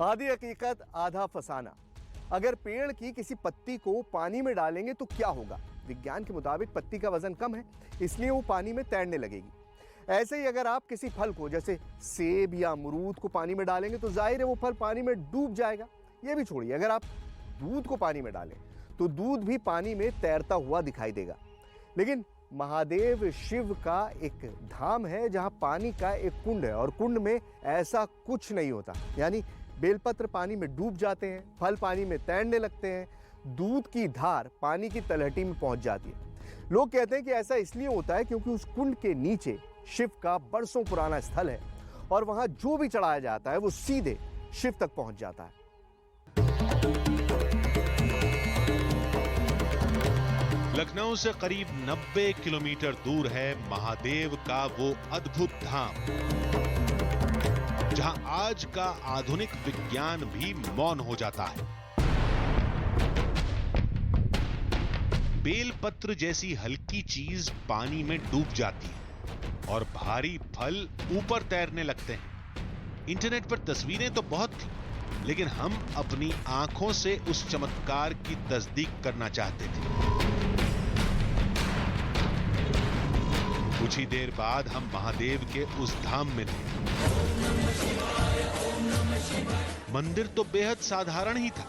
आधी हकीकत आधा फसाना। अगर पेड़ की किसी पत्ती को पानी में डालेंगे तो क्या होगा? विज्ञान के मुताबिक पत्ती का वजन कम है, इसलिए वो पानी में तैरने लगेगी। ऐसे ही अगर आप किसी फल को जैसे सेब या अमरूद को पानी में डालेंगे तो जाहिर है वो फल पानी में डूब जाएगा। ये भी छोड़िए, अगर आप दूध को पानी में डालें तो दूध भी पानी में तैरता हुआ दिखाई देगा। लेकिन महादेव शिव का एक धाम है जहां पानी का एक कुंड है और कुंड में ऐसा कुछ नहीं होता। यानी बेलपत्र पानी में डूब जाते हैं, फल पानी में तैरने लगते हैं, दूध की धार पानी की तलहटी में पहुंच जाती है। लोग कहते हैं कि ऐसा इसलिए होता है क्योंकि उस कुंड के नीचे शिव का बरसों पुराना स्थल है और वहां जो भी चढ़ाया जाता है वो सीधे शिव तक पहुंच जाता है। लखनऊ से करीब 90 किलोमीटर दूर है महादेव का वो अद्भुत धाम, जहां आज का आधुनिक विज्ञान भी मौन हो जाता है। बेलपत्र जैसी हल्की चीज पानी में डूब जाती है और भारी फल ऊपर तैरने लगते हैं। इंटरनेट पर तस्वीरें तो बहुत थी, लेकिन हम अपनी आंखों से उस चमत्कार की तस्दीक करना चाहते थे। कुछ ही देर बाद हम महादेव के उस धाम में थे। मंदिर तो बेहद साधारण ही था।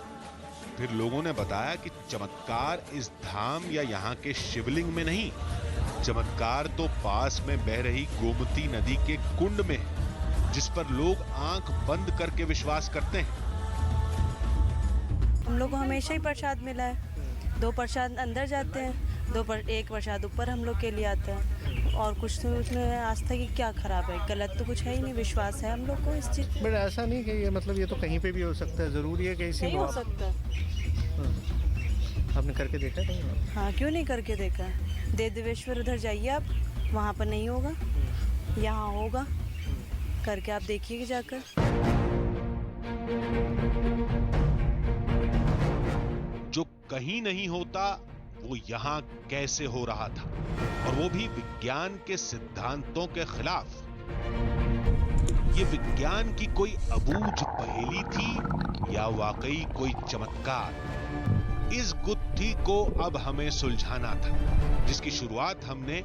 फिर लोगों ने बताया कि चमत्कार इस धाम या यहाँ के शिवलिंग में नहीं, चमत्कार तो पास में बह रही गोमती नदी के कुंड में है, जिस पर लोग आंख बंद करके विश्वास करते हैं। हम लोग को हमेशा ही प्रसाद मिला है। 2 प्रसाद अंदर जाते हैं, 1 प्रसाद ऊपर हम लोग के लिए आता है। और कुछ तो उसमें आस्था की क्या खराब है? गलत तो कुछ है ही नहीं, विश्वास है हम लोग को इस चीज। बट ऐसा नहीं कि ये मतलब ये तो कहीं पे भी हो सकता है, जरूरी है कि इसी नहीं हो सकता। आपने करके देखा कहीं? हाँ, क्यों नहीं करके देखा? देवेश्वर उधर जाइए आप, वहाँ पर नहीं होगा, यहाँ होगा। करके आप देखिए जाकर। जो कहीं नहीं होता वो यहाँ कैसे हो रहा था, और वो भी विज्ञान के सिद्धांतों के खिलाफ। ये विज्ञान की कोई अबूझ पहेली थी या वाकई कोई चमत्कार? इस गुत्थी को अब हमें सुलझाना था, जिसकी शुरुआत हमने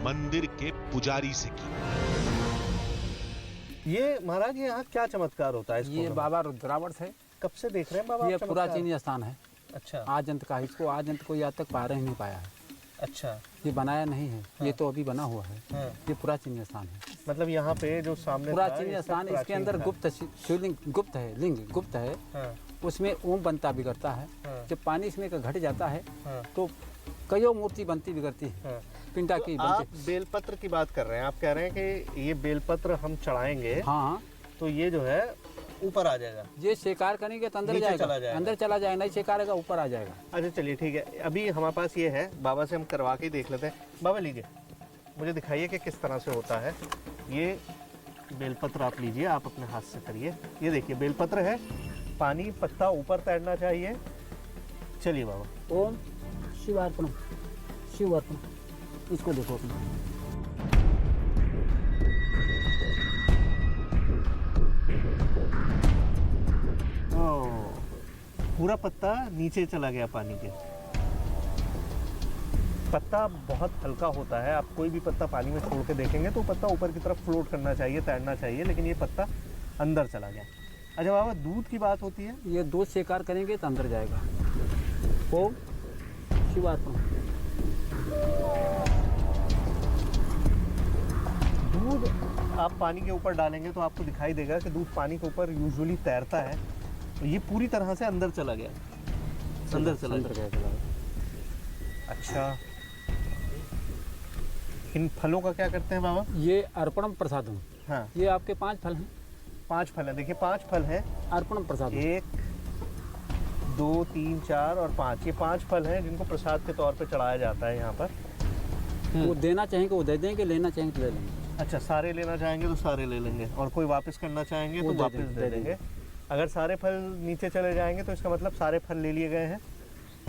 मंदिर के पुजारी से की। ये महाराज यहाँ क्या चमत्कार होता है? ये बाबा रुद्रावर्त है। कब से देख रहे हैं बाबा? ये पुराचीन स्थान है। अच्छा। आज अंत का, इसको आज अंत कोई आज तक पार ही नहीं पाया है। अच्छा। ये बनाया नहीं है। हाँ। ये तो अभी बना हुआ है। हाँ। ये पुराचीन स्थान है। मतलब यहाँ पे जो सामने पुराचीन स्थान, इसके अंदर गुप्त शिवलिंग गुप्त है, लिंग गुप्त है। हाँ। उसमें ओम बनता बिगड़ता है। हाँ। जब पानी इसमें का घट जाता है हाँ। तो कईयों मूर्ति बनती बिगड़ती है। हाँ। पिंडा की आप बनती। बेलपत्र की बात कर रहे हैं, आप कह रहे हैं कि ये बेलपत्र हम चढ़ाएंगे हाँ, तो ये जो है ऊपर आ जाएगा। ये शेकार करेंगे तो अंदर नीचे जाएगा, चला जाएगा। अंदर चला जाएगा, नहीं शेकारेगा ऊपर आ जाएगा। अच्छा चलिए ठीक है, अभी हमारे पास ये है, बाबा से हम करवा के देख लेते हैं। बाबा लीजिए, मुझे दिखाइए कि किस तरह से होता है। ये बेलपत्र आप लीजिए, आप अपने हाथ से करिए। ये देखिए बेलपत्र है, पानी पत्ता ऊपर तैरना चाहिए। चलिए बाबा। ओम शिवार्पणम, शिवार्पणम। इसको देखो अपना। पूरा पत्ता नीचे चला गया पानी के। पत्ता बहुत हल्का होता है, आप कोई भी पत्ता पानी में छोड़ के देखेंगे तो पत्ता ऊपर की तरफ फ्लोट करना चाहिए, तैरना चाहिए, लेकिन ये पत्ता अंदर चला गया। अच्छा बाबा, दूध की बात होती है? ये दूध शेकार करेंगे तो अंदर जाएगा। ओम शिवार्पणम। दूध आप पानी के ऊपर डालेंगे तो आपको दिखाई देगा कि दूध पानी के ऊपर यूजुअली तैरता है, तो ये पूरी तरह से अंदर चला गया, अंदर चला गया। अच्छा, इन फलों का क्या करते हैं बाबा? ये अर्पणम प्रसादम। हाँ, ये आपके 5 फल हैं। 5 फल हैं। देखिए 5 फल हैं। अर्पणम प्रसाद 1 2 3 4 और 5, ये 5 फल हैं जिनको प्रसाद के तौर पे चढ़ाया जाता है यहाँ पर। वो देना चाहेंगे वो दे देंगे, लेना चाहेंगे तो ले लेंगे। अच्छा, सारे लेना चाहेंगे तो सारे ले लेंगे, और कोई वापस करना चाहेंगे तो वापस दे देंगे। अगर सारे फल नीचे चले जाएंगे तो इसका मतलब सारे फल ले लिए गए हैं,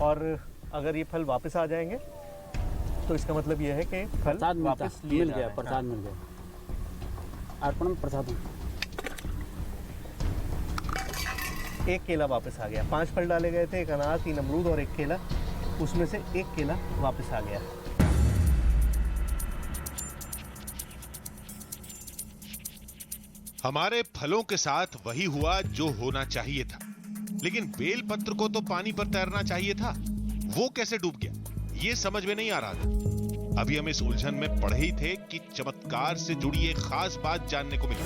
और अगर ये फल वापस आ जाएंगे तो इसका मतलब ये है कि फल वापस मिल गया, प्रसाद मिल गया। अर्पणम प्रसादम। एक केला वापस आ गया। 5 फल डाले गए थे, 1 अनार, 3 अमरूद और 1 केला, उसमें से 1 केला वापस आ गया। हमारे फलों के साथ वही हुआ जो होना चाहिए था, लेकिन बेलपत्र को तो पानी पर तैरना चाहिए था, वो कैसे डूब गया ये समझ में नहीं आ रहा था। अभी हम इस उलझन में पढ़े ही थे कि चमत्कार से जुड़ी एक खास बात जानने को मिली।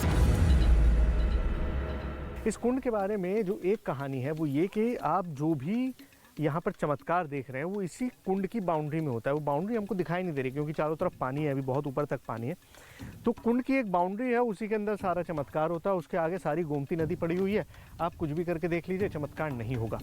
इस कुंड के बारे में जो एक कहानी है वो ये कि आप जो भी यहाँ पर चमत्कार देख रहे हैं वो इसी कुंड की बाउंड्री में होता है। वो बाउंड्री हमको दिखाई नहीं दे रही क्योंकि चारों तरफ पानी है, अभी बहुत ऊपर तक पानी है। तो कुंड की एक बाउंड्री है, उसी के अंदर सारा चमत्कार होता है। उसके आगे सारी गोमती नदी पड़ी हुई है, आप कुछ भी करके देख लीजिए, चमत्कार नहीं होगा।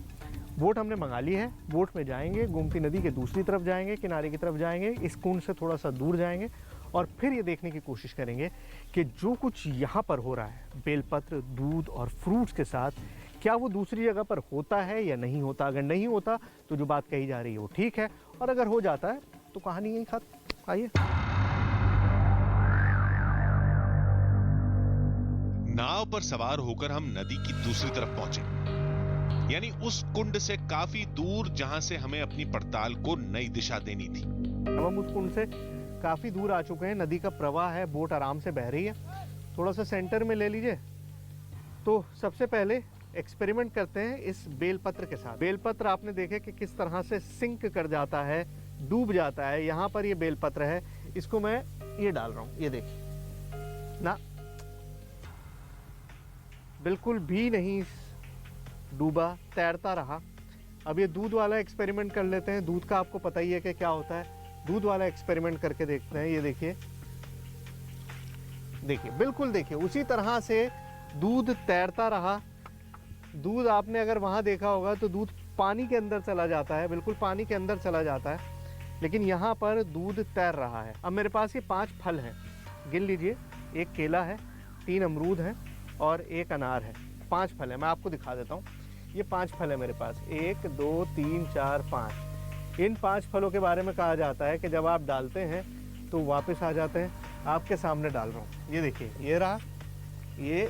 बोट हमने मंगा ली है, बोट में जाएंगे, गोमती नदी के दूसरी तरफ जाएंगे, किनारे की तरफ जाएंगे, इस कुंड से थोड़ा सा दूर जाएंगे और फिर ये देखने की कोशिश करेंगे कि जो कुछ यहाँ पर हो रहा है बेलपत्र, दूध और फ्रूट्स के साथ, क्या वो दूसरी जगह पर होता है या नहीं होता। अगर नहीं होता तो जो बात कही जा रही है वो ठीक है, और अगर हो जाता है तो कहानी यही खत्म। आइए। नाव पर सवार होकर हम नदी की दूसरी तरफ पहुंचे, यानी उस कुंड से काफी दूर जहां से हमें अपनी पड़ताल को नई दिशा देनी थी। अब हम उस कुंड से काफी दूर आ चुके हैं, नदी का प्रवाह है, बोट आराम से बह रही है। थोड़ा सा सेंटर में ले लीजिए। तो सबसे पहले एक्सपेरिमेंट करते हैं इस बेलपत्र के साथ। बेलपत्र आपने देखे कि किस तरह से सिंक कर जाता है, डूब जाता है। यहाँ पर ये बेलपत्र है, इसको मैं ये डाल रहा हूँ, ये देखिए ना, बिल्कुल भी नहीं डूबा, तैरता रहा। अब ये दूध वाला एक्सपेरिमेंट कर लेते हैं। दूध का आपको पता ही है कि क्या होता है। दूध वाला एक्सपेरिमेंट करके देखते हैं। ये देखिए, देखिए बिल्कुल देखिए उसी तरह से दूध तैरता रहा। दूध आपने अगर वहां देखा होगा तो दूध पानी के अंदर चला जाता है, बिल्कुल पानी के अंदर चला जाता है, लेकिन यहाँ पर दूध तैर रहा है। अब मेरे पास ये 5 फल हैं, गिन लीजिए। 1 केला है, 3 अमरूद हैं और 1 अनार है। 5 फल है, मैं आपको दिखा देता हूँ। ये 5 फल है मेरे पास, 1 2 3 4 5। इन 5 फलों के बारे में कहा जाता है कि जब आप डालते हैं तो वापस आ जाते हैं। आपके सामने डाल रहा हूँ, ये देखिए, ये रहा, ये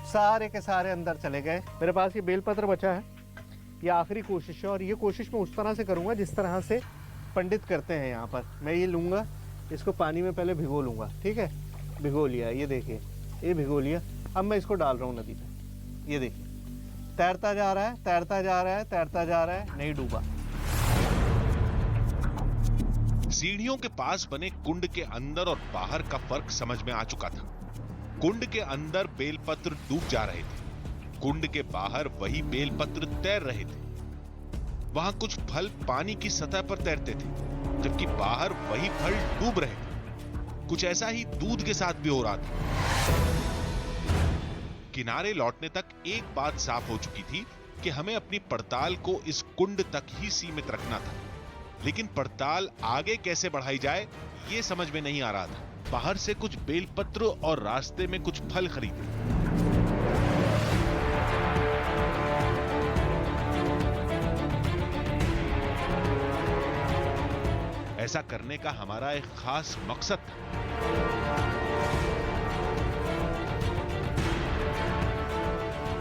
सारे के सारे अंदर चले गए। मेरे पास ये बेलपत्र बचा है, ये आखिरी कोशिश है, और ये कोशिश मैं उस तरह से करूँगा जिस तरह से पंडित करते हैं। यहाँ पर मैं ये लूँगा, इसको पानी में पहले भिगो लूँगा, ठीक है। भिगो लिया, ये देखिए, ये भिगो लिया। अब मैं इसको डाल रहा हूँ नदी पे, ये देखिए, तैरता जा रहा है, तैरता जा रहा है, तैरता जा रहा है, नहीं डूबा। सीढ़ियों के पास बने कुंड के अंदर और बाहर का फर्क समझ में आ चुका था। कुंड के अंदर बेलपत्र डूब जा रहे थे, कुंड के बाहर वही बेलपत्र तैर रहे थे। वहां कुछ फल पानी की सतह पर तैरते थे, जबकि बाहर वही फल डूब रहे थे। कुछ ऐसा ही दूध के साथ भी हो रहा था। किनारे लौटने तक एक बात साफ हो चुकी थी कि हमें अपनी पड़ताल को इस कुंड तक ही सीमित रखना था, लेकिन पड़ताल आगे कैसे बढ़ाई जाए ये समझ में नहीं आ रहा था। बाहर से कुछ बेलपत्र और रास्ते में कुछ फल खरीदे। ऐसा करने का हमारा एक खास मकसद था।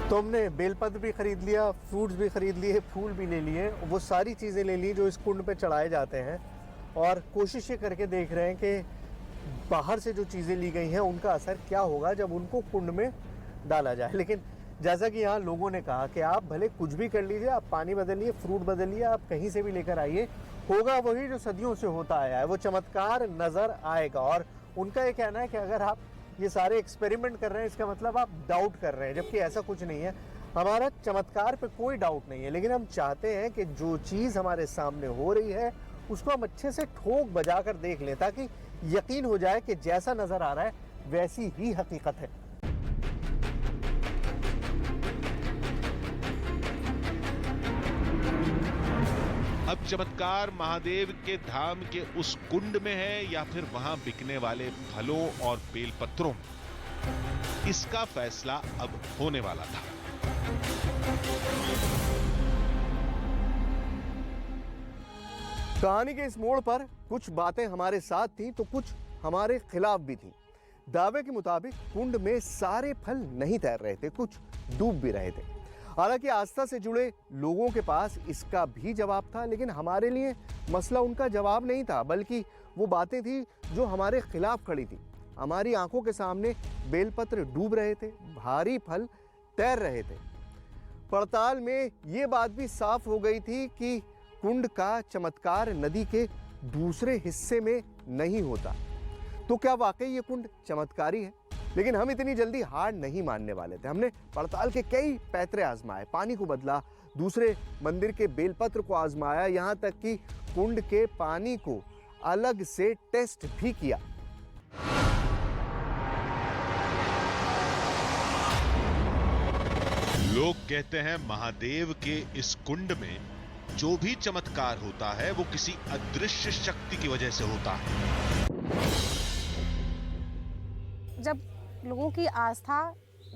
तो हमने बेलपत्र भी खरीद लिया, फ्रूट्स भी खरीद लिए, फूल भी ले लिए, वो सारी चीज़ें ले ली जो इस कुंड पे चढ़ाए जाते हैं, और कोशिश ये करके देख रहे हैं कि बाहर से जो चीज़ें ली गई हैं उनका असर क्या होगा जब उनको कुंड में डाला जाए। लेकिन जैसा कि यहाँ लोगों ने कहा कि आप भले कुछ भी कर लीजिए, आप पानी बदलिए, फ्रूट बदलिए, आप कहीं से भी लेकर आइए, होगा वही जो सदियों से होता आया है, वो चमत्कार नज़र आएगा। और उनका ये कहना है कि अगर आप ये सारे एक्सपेरिमेंट कर रहे हैं इसका मतलब आप डाउट कर रहे हैं, जबकि ऐसा कुछ नहीं है। हमारा चमत्कार पे कोई डाउट नहीं है, लेकिन हम चाहते हैं कि जो चीज़ हमारे सामने हो रही है उसको हम अच्छे से ठोक बजा कर देख लें, ताकि यकीन हो जाए कि जैसा नज़र आ रहा है वैसी ही हकीकत है। अब चमत्कार महादेव के धाम के उस कुंड में है या फिर वहां बिकने वाले फलों और बेलपत्रों में, इसका फैसला अब होने वाला था। कहानी के इस मोड़ पर कुछ बातें हमारे साथ थी तो कुछ हमारे खिलाफ भी थी। दावे के मुताबिक कुंड में सारे फल नहीं तैर रहे थे, कुछ डूब भी रहे थे। हालांकि आस्था से जुड़े लोगों के पास इसका भी जवाब था, लेकिन हमारे लिए मसला उनका जवाब नहीं था, बल्कि वो बातें थी जो हमारे खिलाफ खड़ी थी। हमारी आंखों के सामने बेलपत्र डूब रहे थे, भारी फल तैर रहे थे। पड़ताल में ये बात भी साफ हो गई थी कि कुंड का चमत्कार नदी के दूसरे हिस्से में नहीं होता। तो क्या वाकई ये कुंड चमत्कारी है? लेकिन हम इतनी जल्दी हार नहीं मानने वाले थे। हमने पड़ताल के कई पैतरे आजमाए, पानी को बदला, दूसरे मंदिर के बेलपत्र को आजमाया, यहाँ तक कि कुंड के पानी को अलग से टेस्ट भी किया। लोग कहते हैं महादेव के इस कुंड में जो भी चमत्कार होता है वो किसी अदृश्य शक्ति की वजह से होता है। जब लोगों की आस्था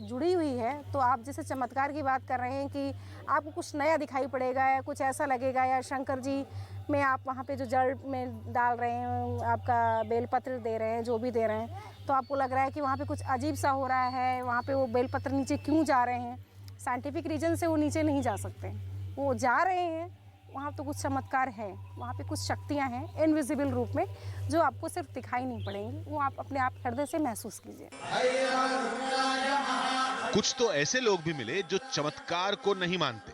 जुड़ी हुई है तो आप जैसे चमत्कार की बात कर रहे हैं कि आपको कुछ नया दिखाई पड़ेगा या कुछ ऐसा लगेगा, या शंकर जी में आप वहाँ पे जो जड़ में डाल रहे हैं, आपका बेलपत्र दे रहे हैं, जो भी दे रहे हैं, तो आपको लग रहा है कि वहाँ पे कुछ अजीब सा हो रहा है, वहाँ पे वो बेलपत्र नीचे क्यों जा रहे हैं। साइंटिफिक रीजन से वो नीचे नहीं जा सकते, वो जा रहे हैं, वहाँ तो कुछ चमत्कार है, वहाँ पे कुछ शक्तियाँ हैं इनविजिबल रूप में जो आपको सिर्फ दिखाई नहीं पड़ेंगी, वो आप अपने आप हृदय से महसूस कीजिए। कुछ तो ऐसे लोग भी मिले जो चमत्कार को नहीं मानते,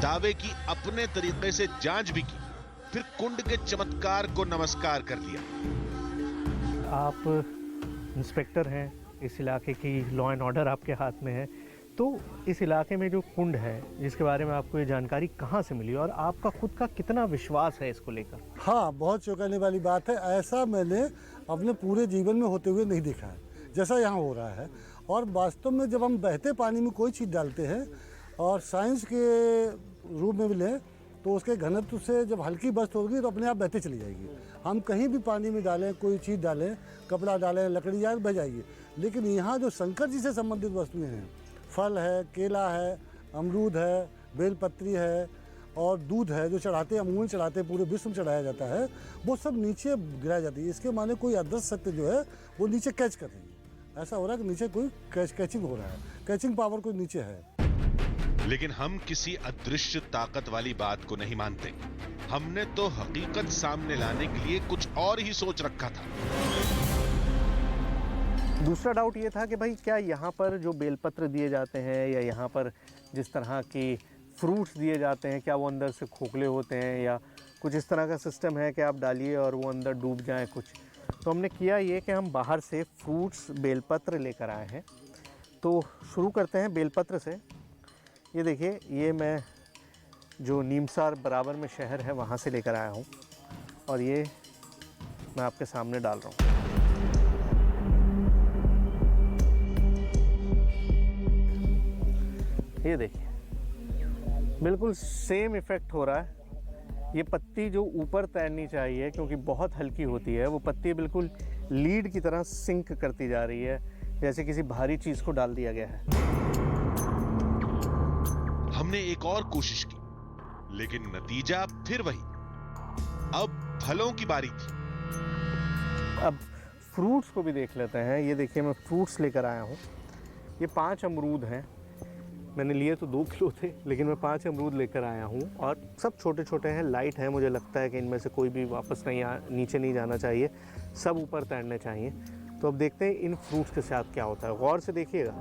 दावे की अपने तरीके से जांच भी की, फिर कुंड के चमत्कार को नमस्कार कर दिया। आप इंस्पेक्टर हैं, इस इलाके की लॉ एंड ऑर्डर आपके हाथ में है, तो इस इलाके में जो कुंड है जिसके बारे में आपको ये जानकारी कहाँ से मिली और आपका खुद का कितना विश्वास है इसको लेकर? हाँ, बहुत चौंकाने वाली बात है। ऐसा मैंने अपने पूरे जीवन में होते हुए नहीं देखा है जैसा यहाँ हो रहा है। और वास्तव में जब हम बहते पानी में कोई चीज़ डालते हैं और साइंस के रूप में भी लें तो उसके घनत्व से जब हल्की बस्त होगी तो अपने आप बहते चली जाएगी। हम कहीं भी पानी में डालें, कोई चीज़ डालें, कपड़ा डालें, लकड़ी जाए, बह जाएगी। लेकिन यहाँ जो शंकर जी से संबंधित वस्तुएँ हैं, फल है, केला है, अमरूद है, बेलपत्री है और दूध है जो चढ़ाते, अमूल चढ़ाते, पूरे विश्व में चढ़ाया जाता है, वो सब नीचे गिराई जाती है। इसके माने कोई अदृश्य शक्ति जो है वो नीचे कैच कर रही है। ऐसा हो रहा है कि नीचे कोई कैचिंग हो रहा है, कैचिंग पावर कोई नीचे है। लेकिन हम किसी अदृश्य ताकत वाली बात को नहीं मानते। हमने तो हकीकत सामने लाने के लिए कुछ और ही सोच रखा था। दूसरा डाउट ये था कि भाई क्या यहाँ पर जो बेलपत्र दिए जाते हैं या यहाँ पर जिस तरह की फ्रूट्स दिए जाते हैं, क्या वो अंदर से खोखले होते हैं या कुछ इस तरह का सिस्टम है कि आप डालिए और वो अंदर डूब जाए कुछ। तो हमने किया ये कि हम बाहर से फ्रूट्स बेलपत्र लेकर आए हैं। तो शुरू करते हैं बेलपत्र से। ये देखिए, ये मैं जो नीमसार बराबर में शहर है वहाँ से लेकर आया हूँ और ये मैं आपके सामने डाल रहा हूँ। ये देखिए, बिल्कुल सेम इफ़ेक्ट हो रहा है। ये पत्ती जो ऊपर तैरनी चाहिए क्योंकि बहुत हल्की होती है, वो पत्ती बिल्कुल लीड की तरह सिंक करती जा रही है, जैसे किसी भारी चीज़ को डाल दिया गया है। हमने एक और कोशिश की, लेकिन नतीजा फिर वही। अब फलों की बारी थी। अब फ्रूट्स को भी देख लेते हैं। ये देखिए, मैं फ्रूट्स लेकर आया हूँ। ये 5 अमरूद हैं। मैंने लिए तो 2 किलो थे, लेकिन मैं 5 अमरूद लेकर आया हूँ और सब छोटे छोटे हैं, लाइट हैं। मुझे लगता है कि इनमें से कोई भी वापस नीचे नहीं जाना चाहिए, सब ऊपर तैरने चाहिए। तो अब देखते हैं इन फ्रूट्स के साथ क्या होता है। गौर से देखिएगा।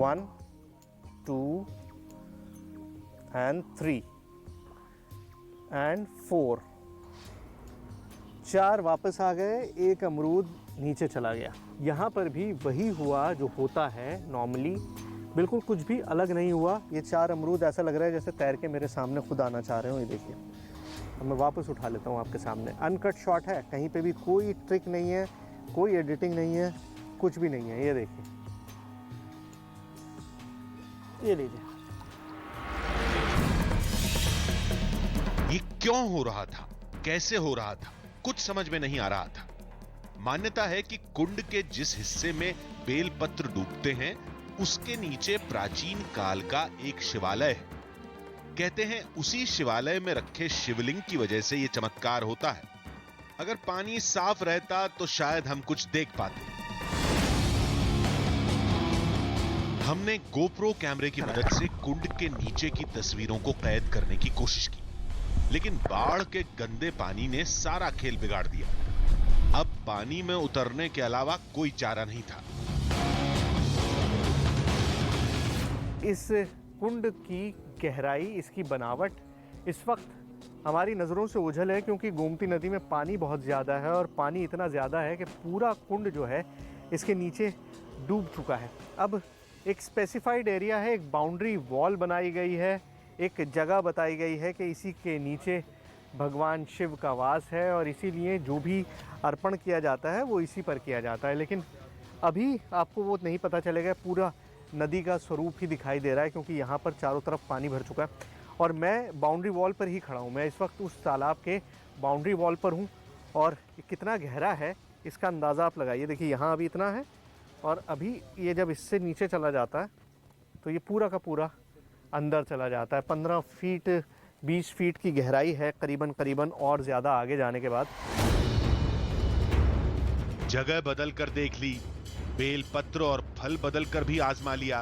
1 2 and 3 and 4 4 वापस आ गए, 1 अमरूद नीचे चला गया। यहाँ पर भी वही हुआ जो होता है नॉर्मली, बिल्कुल कुछ भी अलग नहीं हुआ। ये 4 अमरूद ऐसा लग रहा है जैसे तैर के मेरे सामने खुद आना चाह रहे हो। ये देखिए, अब मैं वापस उठा लेता हूँ आपके सामने। अनकट शॉट है, कहीं पे भी कोई ट्रिक नहीं है, कोई एडिटिंग नहीं है, कुछ भी नहीं है। ये देखिए, ये लीजिए। ये क्यों हो रहा था, कैसे हो रहा था, कुछ समझ में नहीं आ रहा था। मान्यता है कि कुंड के जिस हिस्से में बेलपत्र डूबते हैं उसके नीचे प्राचीन काल का एक शिवालय है। कहते हैं उसी शिवालय में रखे शिवलिंग की वजह से यह चमत्कार होता है। अगर पानी साफ रहता तो शायद हम कुछ देख पाते। हमने गोप्रो कैमरे की मदद से कुंड के नीचे की तस्वीरों को कैद करने की कोशिश की, लेकिन बाढ़ के गंदे पानी ने सारा खेल बिगाड़ दिया। अब पानी में उतरने के अलावा कोई चारा नहीं था। इस कुंड की गहराई, इसकी बनावट इस वक्त हमारी नज़रों से ओझल है, क्योंकि गोमती नदी में पानी बहुत ज़्यादा है और पानी इतना ज़्यादा है कि पूरा कुंड जो है इसके नीचे डूब चुका है। अब एक स्पेसिफाइड एरिया है, एक बाउंड्री वॉल बनाई गई है, एक जगह बताई गई है कि इसी के नीचे भगवान शिव का वास है और इसीलिए जो भी अर्पण किया जाता है वो इसी पर किया जाता है। लेकिन अभी आपको वो नहीं पता चलेगा, पूरा नदी का स्वरूप ही दिखाई दे रहा है, क्योंकि यहाँ पर चारों तरफ पानी भर चुका है और मैं बाउंड्री वॉल पर ही खड़ा हूँ। मैं इस वक्त उस तालाब के बाउंड्री वॉल पर हूँ और कितना गहरा है इसका अंदाज़ा आप लगाइए। देखिए यहाँ अभी इतना है और अभी ये जब इससे नीचे चला जाता है तो ये पूरा का पूरा अंदर चला जाता है। 15 फीट 20 फीट की गहराई है करीबन और ज़्यादा आगे जाने के बाद। जगह बदल कर देख ली, बेल पत्र और फल बदल कर भी आजमा लिया।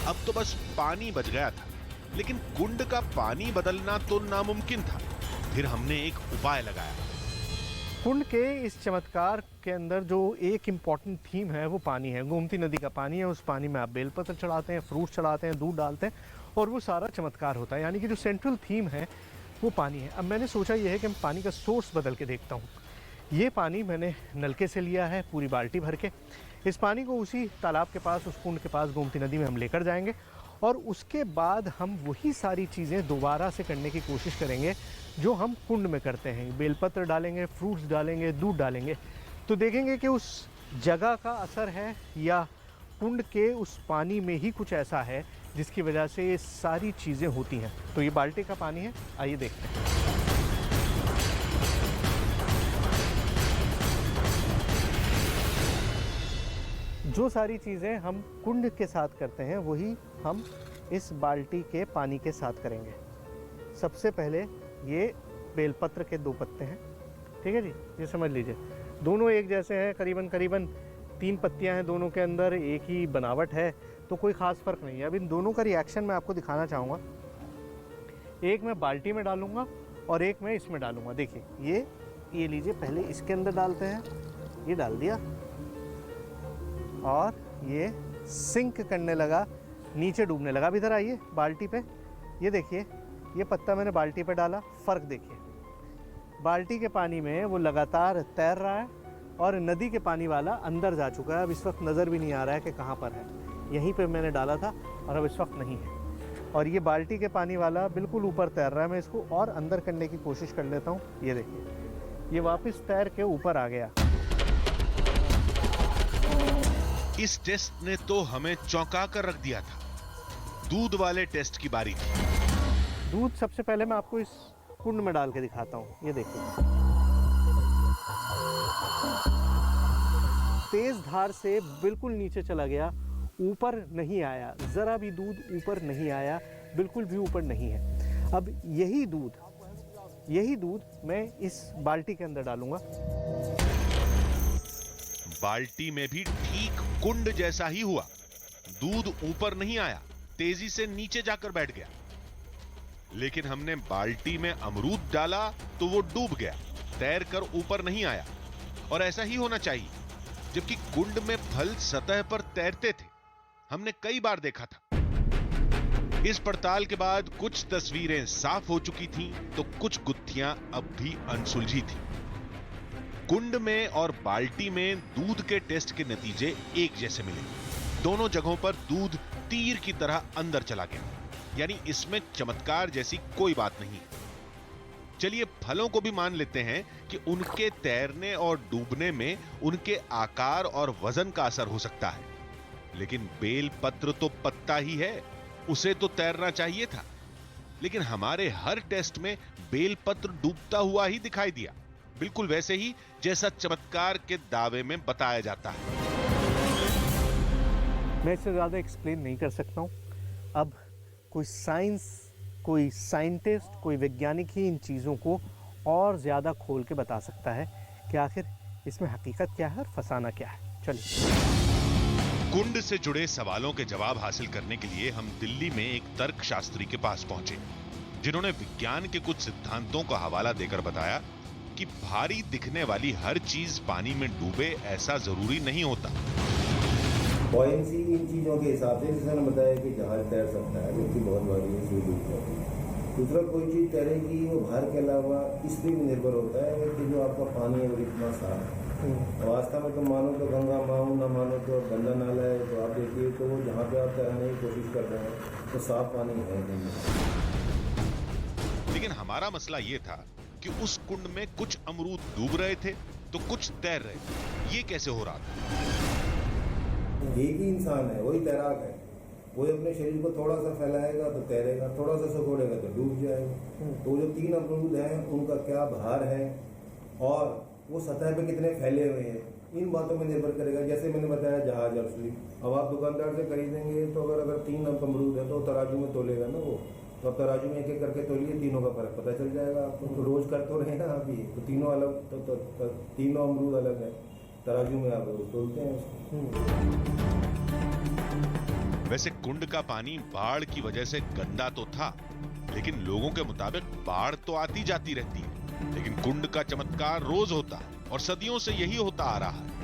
अब तो बस पानी बच गया था, लेकिन कुंड का पानी बदलना तो नामुमकिन था। फिर हमने एक उपाय लगाया। कुंड के इस चमत्कार के अंदर जो एक इम्पॉर्टेंट थीम है वो पानी है। गोमती नदी का पानी है, उस पानी में आप बेलपत्र चढ़ाते हैं, फ्रूट चढ़ाते हैं, दूध डालते हैं और वो सारा चमत्कार होता है। यानी कि जो सेंट्रल थीम है वो पानी है। अब मैंने सोचा ये है कि मैं पानी का सोर्स बदल के देखता हूँ। ये पानी मैंने नलके से लिया है, पूरी बाल्टी भर के। इस पानी को उसी तालाब के पास, उस कुंड के पास गोमती नदी में हम लेकर जाएंगे और उसके बाद हम वही सारी चीज़ें दोबारा से करने की कोशिश करेंगे जो हम कुंड में करते हैं। बेलपत्र डालेंगे, फ्रूट्स डालेंगे, दूध डालेंगे, तो देखेंगे कि उस जगह का असर है या कुंड के उस पानी में ही कुछ ऐसा है जिसकी वजह से ये सारी चीज़ें होती हैं। तो ये बाल्टी का पानी है, आइए देखते हैं। जो सारी चीज़ें हम कुंड के साथ करते हैं वही हम इस बाल्टी के पानी के साथ करेंगे। सबसे पहले ये बेलपत्र के 2 पत्ते हैं, ठीक है जी, ये समझ लीजिए। दोनों एक जैसे हैं, करीबन 3 पत्तियां हैं, दोनों के अंदर एक ही बनावट है, तो कोई ख़ास फ़र्क नहीं है। अब इन दोनों का रिएक्शन मैं आपको दिखाना चाहूँगा। एक मैं बाल्टी में डालूँगा और एक मैं इसमें डालूँगा। देखिए ये लीजिए, पहले इसके अंदर डालते हैं, ये डाल दिया और ये सिंक करने लगा, नीचे डूबने लगा। अब इधर आइए बाल्टी पे, ये देखिए, ये पत्ता मैंने बाल्टी पे डाला, फ़र्क देखिए। बाल्टी के पानी में वो लगातार तैर रहा है और नदी के पानी वाला अंदर जा चुका है। अब इस वक्त नज़र भी नहीं आ रहा है कि कहाँ पर है। यहीं पे मैंने डाला था और अब इस वक्त नहीं है। और ये बाल्टी के पानी वाला बिल्कुल ऊपर तैर रहा है। मैं इसको और अंदर करने की कोशिश कर लेता हूँ। ये देखिए, ये वापस तैर के ऊपर आ गया। इस टेस्ट ने तो हमें चौंका कर रख दिया था। दूध वाले टेस्ट की बारी थी। दूध सबसे पहले मैं आपको इस कुंड में डाल के दिखाता हूँ। ये देखिए, तेज धार से बिल्कुल नीचे चला गया, ऊपर नहीं आया, जरा भी दूध ऊपर नहीं आया, बिल्कुल भी ऊपर नहीं है। अब यही दूध मैं इस बाल्टी के अंदर डालूंगा। बाल्टी में भी ठीक कुंड जैसा ही हुआ। दूध ऊपर नहीं आया, तेजी से नीचे जाकर बैठ गया। लेकिन हमने बाल्टी में अमरूद डाला तो वो डूब गया, तैर कर ऊपर नहीं आया। और ऐसा ही होना चाहिए, जबकि कुंड में फल सतह पर तैरते थे। हमने कई बार देखा था। इस पड़ताल के बाद कुछ तस्वीरें साफ हो चुकी थीं, तो कुछ गुत्थियां अब भी अनसुलझी थीं। कुंड में और बाल्टी में दूध के टेस्ट के नतीजे एक जैसे मिले। दोनों जगहों पर दूध तीर की तरह अंदर चला गया, यानी इसमें चमत्कार जैसी कोई बात नहीं। चलिए फलों को भी मान लेते हैं कि उनके तैरने और डूबने में उनके आकार और वजन का असर हो सकता है, लेकिन बेल पत्र तो पत्ता ही है, उसे तो तैरना चाहिए था। लेकिन हमारे हर टेस्ट में बेल पत्र डूबता हुआ ही दिखाई दिया, बिल्कुल वैसे ही जैसा चमत्कार के दावे में बताया जाता है। मैं इससे ज़्यादा एक्सप्लेन नहीं कर सकता हूँ। अब कोई साइंटिस्ट, कोई वैज्ञानिक ही इन चीज़ों को और ज़्यादा खोल के बता सकता है कि आखिर इसमें हकीकत क्या है और फसाना क्या है। चलिए। कुंड से जुड़े सवालों के जवाब हासिल करने के लिए हम दिल्ली में एक तर्कशास्त्री के पास पहुंचे, जिन्होंने विज्ञान के कुछ सिद्धांतों का हवाला देकर बताया कि भारी दिखने वाली हर चीज पानी में डूबे ऐसा जरूरी नहीं होता। बॉयंसी इन चीज़ों के हिसाब से, जैसे मैंने बताया कि जहाज तैर सकता है, जो कि बहुत भारी है, इसमें डूब जाती है। दूसरा, कोई चीज़ तैरेगी वो भार के अलावा इस पर भी निर्भर होता है कि जो आपका पानी है वो कितना साफ है। वास्तव में तो मानो तो गंगा माँ ना मानो तो गंदा नाला है, तो आप देखिए तो वो जहाँ पे आप तैरने की कोशिश कर रहे हैं तो साफ पानी है नहीं। लेकिन हमारा मसला ये था कि उस कुंड में कुछ अमरूद डूब रहे थे तो कुछ तैर रहे थे। ये कैसे हो रहा था? एक ही इंसान है, वही तैराक है। वही अपने शरीर को थोड़ा सा फैलाएगा तो तैरेगा, थोड़ा सा सकोड़ेगा तो डूब जाएगा। तो जो 3 अमरूद हैं उनका क्या भार है और वो सतह पे कितने फैले हुए हैं, इन बातों में निर्भर करेगा। जैसे मैंने बताया जहाज असली, अब आप दुकानदार से खरीदेंगे तो अगर 3 अमरूद है तो तराजू में तोलेगा ना वो, तो अब तराजू में एक एक करके तोलिए, तीनों का फर्क पता चल जाएगा आपको। तो रोज कर तो रहे हैं आप ही, तो तीनों अलग, तो तीनों अमरूद अलग है, तराजू में आप रोज तोलते हैं उसको। वैसे कुंड का पानी बाढ़ की वजह से गंदा तो था, लेकिन लोगों के मुताबिक बाढ़ तो आती जाती रहती है, लेकिन कुंड का चमत्कार रोज होता है और सदियों से यही होता आ रहा है।